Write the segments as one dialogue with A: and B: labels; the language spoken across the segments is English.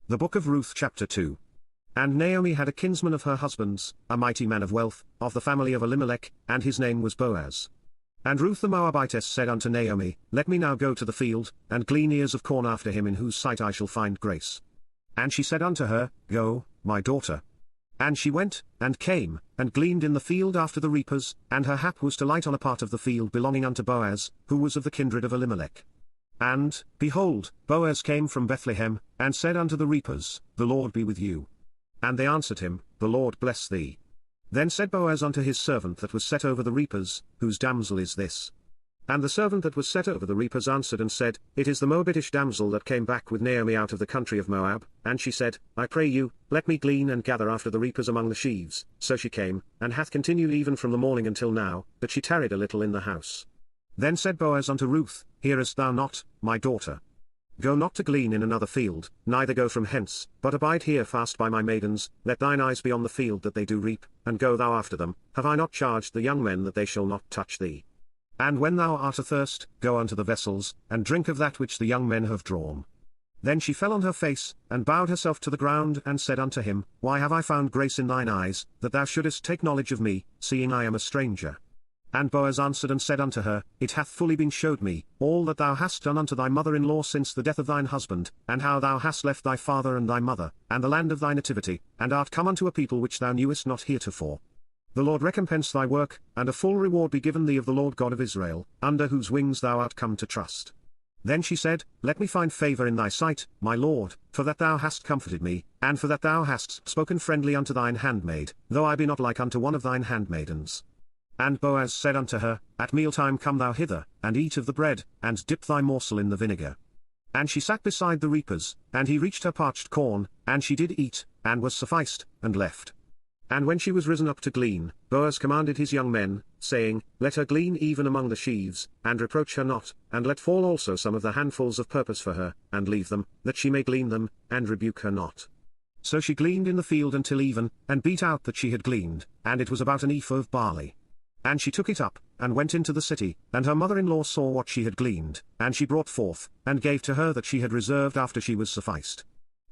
A: The Book of Ruth chapter 2. And Naomi had a kinsman of her husband's, a mighty man of wealth, of the family of Elimelech, and his name was Boaz. And Ruth the Moabitess said unto Naomi, Let me now go to the field, and glean ears of corn after him in whose sight I shall find grace. And she said unto her, Go, my daughter. And she went, and came, and gleaned in the field after the reapers, and her hap was to light on a part of the field belonging unto Boaz, who was of the kindred of Elimelech. And, behold, Boaz came from Bethlehem, and said unto the reapers, The Lord be with you. And they answered him, The Lord bless thee. Then said Boaz unto his servant that was set over the reapers, Whose damsel is this? And the servant that was set over the reapers answered and said, It is the Moabitish damsel that came back with Naomi out of the country of Moab. And she said, I pray you, let me glean and gather after the reapers among the sheaves. So she came, and hath continued even from the morning until now, but she tarried a little in the house. Then said Boaz unto Ruth, Hearest thou not, my daughter? Go not to glean in another field, neither go from hence, but abide here fast by my maidens. Let thine eyes be on the field that they do reap, and go thou after them. Have I not charged the young men that they shall not touch thee? And when thou art athirst, go unto the vessels, and drink of that which the young men have drawn. Then she fell on her face, and bowed herself to the ground, and said unto him, Why have I found grace in thine eyes, that thou shouldest take knowledge of me, seeing I am a stranger? And Boaz answered and said unto her, It hath fully been showed me, all that thou hast done unto thy mother-in-law since the death of thine husband, and how thou hast left thy father and thy mother, and the land of thy nativity, and art come unto a people which thou knewest not heretofore. The Lord recompense thy work, and a full reward be given thee of the Lord God of Israel, under whose wings thou art come to trust. Then she said, Let me find favor in thy sight, my Lord, for that thou hast comforted me, and for that thou hast spoken friendly unto thine handmaid, though I be not like unto one of thine handmaidens. And Boaz said unto her, At mealtime come thou hither, and eat of the bread, and dip thy morsel in the vinegar. And she sat beside the reapers, and he reached her parched corn, and she did eat, and was sufficed, and left. And when she was risen up to glean, Boaz commanded his young men, saying, Let her glean even among the sheaves, and reproach her not, and let fall also some of the handfuls of purpose for her, and leave them, that she may glean them, and rebuke her not. So she gleaned in the field until even, and beat out that she had gleaned, and it was about an ephah of barley. And she took it up, and went into the city, and her mother-in-law saw what she had gleaned, and she brought forth, and gave to her that she had reserved after she was sufficed.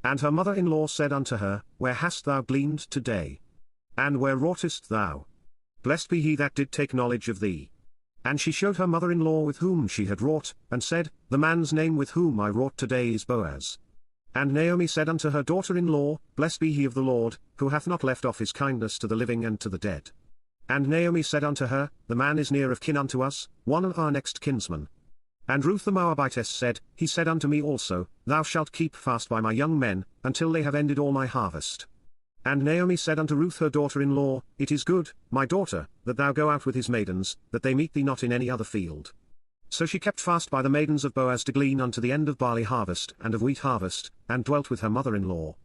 A: And her mother-in-law said unto her, Where hast thou gleaned today? And where wroughtest thou? Blessed be he that did take knowledge of thee. And she showed her mother-in-law with whom she had wrought, and said, The man's name with whom I wrought today is Boaz. And Naomi said unto her daughter-in-law, Blessed be he of the Lord, who hath not left off his kindness to the living and to the dead. And Naomi said unto her, The man is near of kin unto us, one of our next kinsmen. And Ruth the Moabitess said, He said unto me also, Thou shalt keep fast by my young men, until they have ended all my harvest. And Naomi said unto Ruth her daughter-in-law, It is good, my daughter, that thou go out with his maidens, that they meet thee not in any other field. So she kept fast by the maidens of Boaz to glean unto the end of barley harvest and of wheat harvest, and dwelt with her mother-in-law.